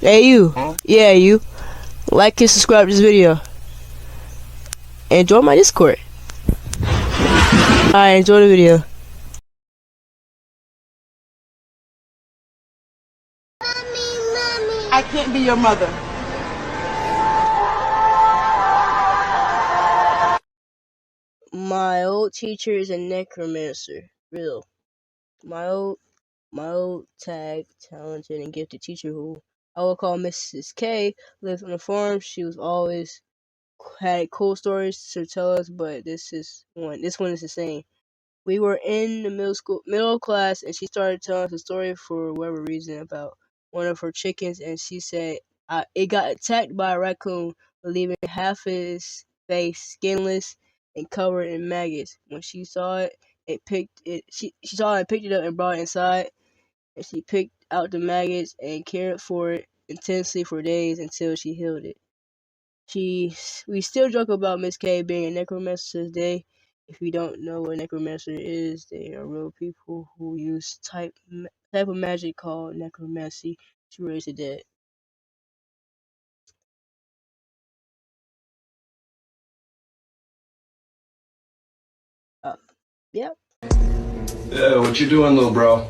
Hey you. Yeah, you. Like and subscribe to this video. And join my Discord. Alright, enjoy the video. I can't be your mother. My old teacher is a necromancer. Real. My old tag, talented and gifted teacher who I would call Mrs. K lived on the farm. She was always had cool stories to tell us, but this one is the same. We were in the middle class, and she started telling us a story for whatever reason about one of her chickens, and she said it got attacked by a raccoon, leaving half his face skinless and covered in maggots. When she saw it, she saw it and picked it up and brought it inside, and she picked out the maggots and cared for it intensely for days until she healed it. We still joke about Miss K being a necromancer to this day. If you don't know what a necromancer is, they are real people who use type of magic called necromancy to raise the dead. Yep. Yeah, what you doing, little bro?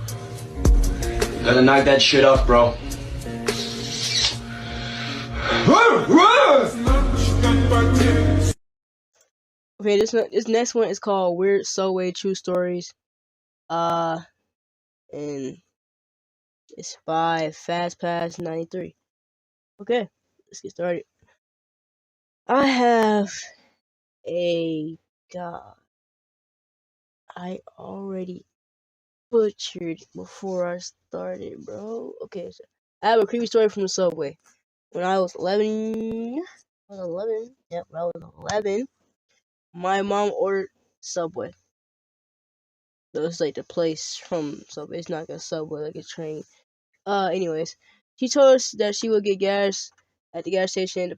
Gotta knock that shit off, bro. Okay, this next one is called Weird Subway True Stories. And it's by Fast Pass 93. Okay, let's get started. I have a god. I already butchered before I started, bro. Okay, so I have a creepy story from the subway. When I was 11, Yep, when I was 11, my mom ordered Subway. So it's like the place from Subway. It's not like a Subway, like a train. Anyways, she told us that she would get gas at the gas station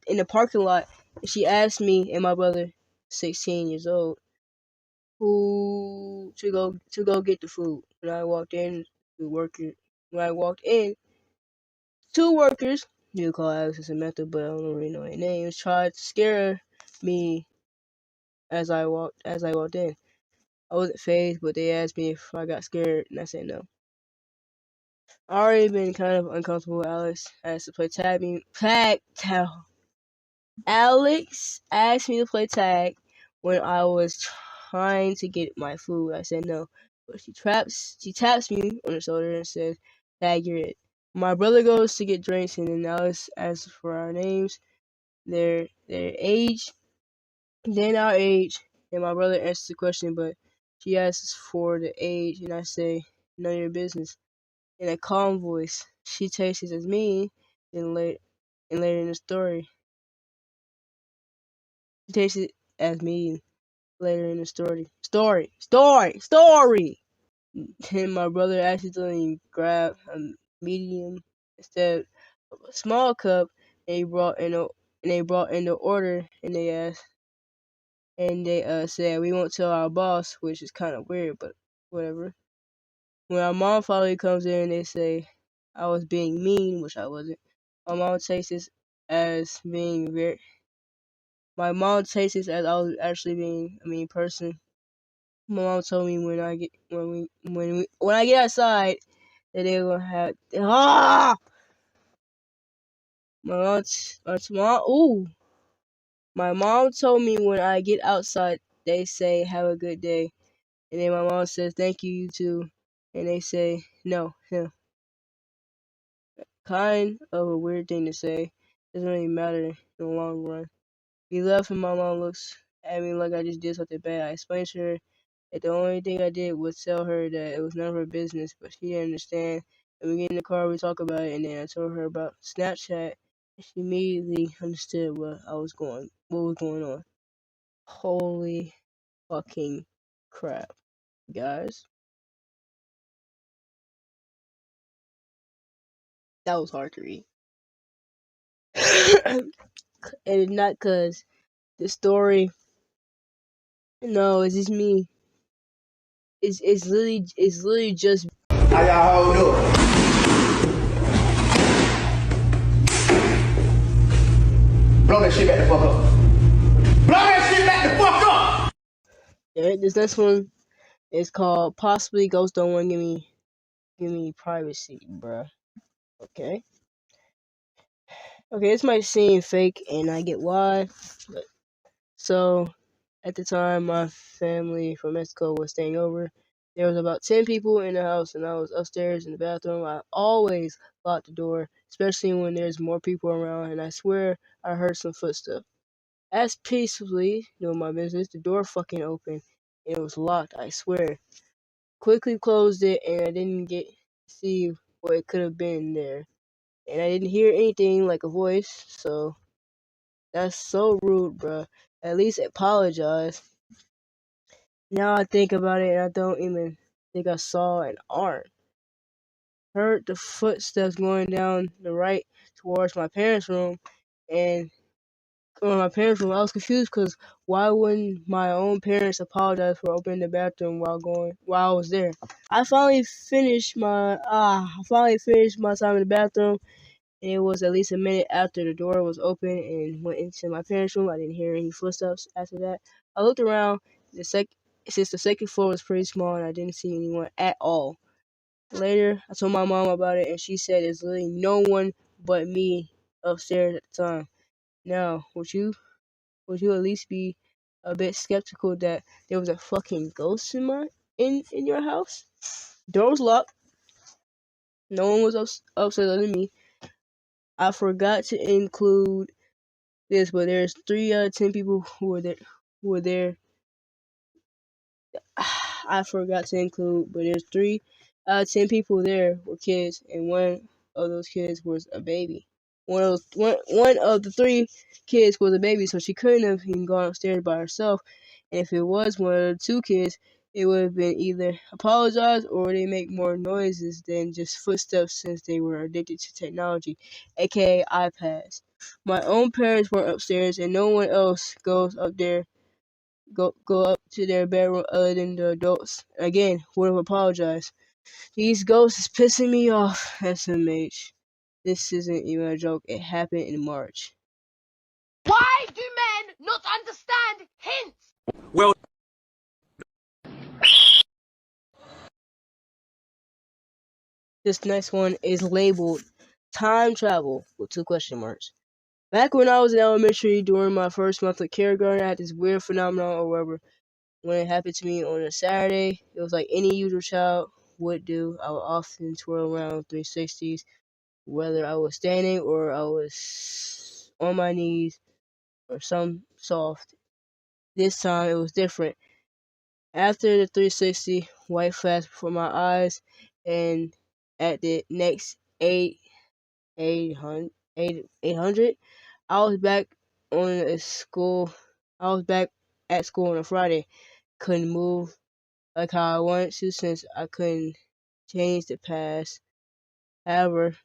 in the parking lot. And she asked me and my brother, 16 years old, who to go get the food. When I walked in, when I walked in, two workers, you call Alex and Samantha, but I don't really know their names, tried to scare me as I walked in. I wasn't phased, but they asked me if I got scared, and I said no. I already been kind of uncomfortable with Alex. Asked to play tag. Alex asked me to play tag when I was trying to get my food. I said no, but she taps me on the shoulder and says, "Tag, you're it." My brother goes to get drinks, and then Alice asks for our names, their age, then our age, and my brother answers the question, but she asks for the age, and I say, "None of your business." In a calm voice, she takes it as me, and later in the story, she takes it as me later in the story. Story. And my brother accidentally grabbed a medium instead of a small cup, and they brought in the order, and they said we won't tell our boss, which is kind of weird, but whatever. When our mom finally comes in, they say I was being mean, which I wasn't. My mom takes this as being very. My mom takes this as I was actually being a mean person. My mom told me when I get outside that they were gonna have my mom told me when I get outside they say have a good day, and then my mom says thank you, you too, and they say no him. Kind of a weird thing to say. Doesn't really matter in the long run. We left and my mom looks at me like I just did something bad. I explained to her that the only thing I did was tell her that it was none of her business, but she didn't understand. And we get in the car, we talk about it, and then I told her about Snapchat, and she immediately understood what was going on. Holy fucking crap, guys. That was hard to read. And not cause the story, no, it's just me. It's literally just How y'all hold up? Blow that shit back the fuck up. Blow that shit back the fuck up! Yeah, this next one is called Possibly Ghosts Don't Want to Give me Privacy, bruh. Okay. Okay, this might seem fake, and I get why. But, so, at the time, my family from Mexico was staying over. There was about 10 people in the house, and I was upstairs in the bathroom. I always lock the door, especially when there's more people around, and I swear I heard some footsteps. As peacefully doing my business, the door fucking opened, and it was locked, I swear. Quickly closed it, and I didn't get to see what it could have been there. And I didn't hear anything like a voice, so that's so rude, bruh. At least apologize. Now I think about it, and I don't even think I saw an arm. Heard the footsteps going down the right towards my parents' room, and when my parents' room, I was confused because why wouldn't my own parents apologize for opening the bathroom while I was there? I finally finished my time in the bathroom, and it was at least a minute after the door was open and went into my parents' room. I didn't hear any footsteps after that. I looked around. Since the second floor was pretty small and I didn't see anyone at all. Later, I told my mom about it, and she said there's literally no one but me upstairs at the time. Now, would you at least be a bit skeptical that there was a fucking ghost in your house? Door was locked. No one was upstairs other than me. I forgot to include this, but there's 3 out of 10 people who were there. I forgot to include, but there's 3 out of 10 people there were kids, and one of those kids was a baby. One of the 3 kids was a baby, so she couldn't have even gone upstairs by herself. And if it was one of the 2 kids, it would have been either apologize or they make more noises than just footsteps since they were addicted to technology, aka iPads. My own parents were upstairs, and no one else goes up there go up to their bedroom other than the adults. Again, would have apologized. These ghosts is pissing me off, SMH. This isn't even a joke. It happened in March. Why do men not understand hints? Well, This next one is labeled time travel with 2 question marks. Back when I was in elementary during my first month of kindergarten, I had this weird phenomenon or whatever. When it happened to me on a Saturday, it was like any usual child would do. I would often twirl around 360s, whether I was standing or I was on my knees or some soft. This time it was different. After the 360, white flashed before my eyes, and at the next 800, I was back on a school. I was back at school on a Friday. Couldn't move like how I wanted to since I couldn't change the past. However,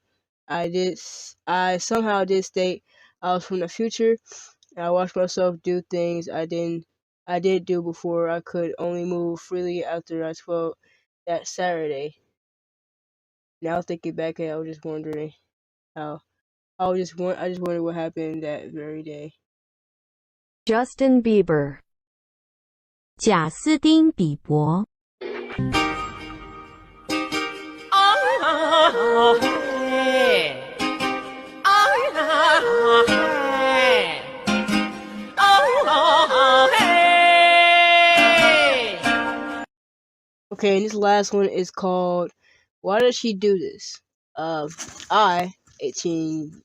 I somehow did state I was from the future, and I watched myself do things I did do before I could only move freely after I twirled that Saturday. Now thinking back at it, I was just wondering how I just wondered what happened that very day. Justin Bieber 贾斯汀·比伯 Okay, and this last one is called Why Does She Do This? I, 18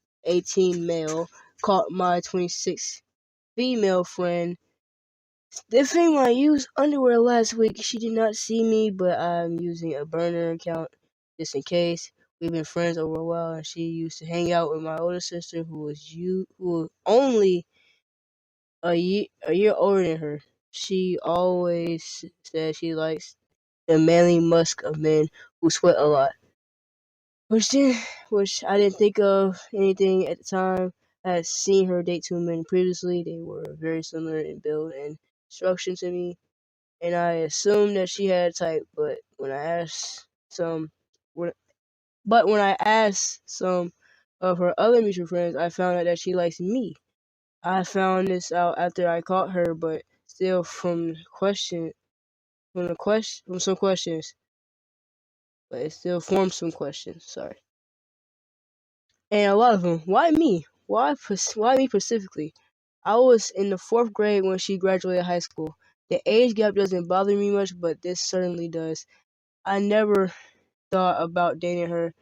male, caught my 26 female friend sniffing my used underwear last week. She did not see me, but I'm using a burner account just in case. We've been friends over a while, and she used to hang out with my older sister, who was only a year older than her. She always said she likes the manly musk of men who sweat a lot, which I didn't think of anything at the time. I had seen her date 2 men previously. They were very similar in build and structure to me, and I assumed that she had a type. But when I asked some of her other mutual friends, I found out that she likes me. I found this out after I caught her, but still from some questions, but it still forms some questions. Sorry, and a lot of them. Why me? Why me specifically? I was in the 4th grade when she graduated high school. The age gap doesn't bother me much, but this certainly does. I never thought about dating her,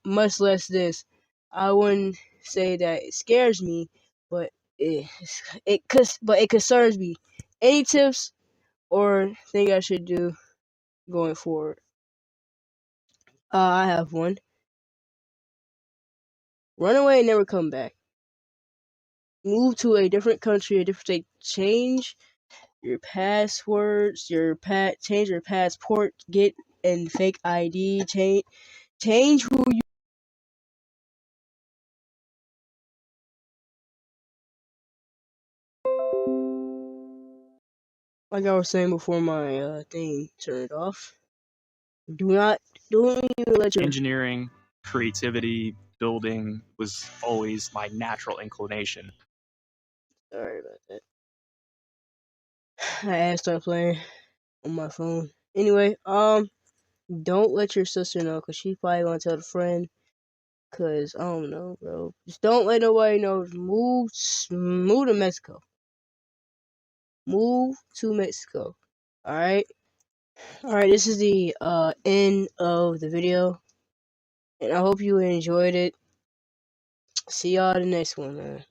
much less this. I wouldn't say that it scares me, but it concerns me. Any tips or thing I should do going forward? I have one. Run away and never come back. Move to a different country, a different state. Change your passwords, change your passport, get and fake ID, change who you. Like I was saying before my thing turned off. Do not don't even let your Engineering, creativity, building was always my natural inclination. sorry about that. I had to start playing on my phone. Anyway, don't let your sister know, cause she's probably gonna tell the friend. Cause I don't know, bro. Just don't let nobody know. Move to Mexico. Move to Mexico. All right. All right. This is the end of the video, and I hope you enjoyed it. See y'all in the next one, man.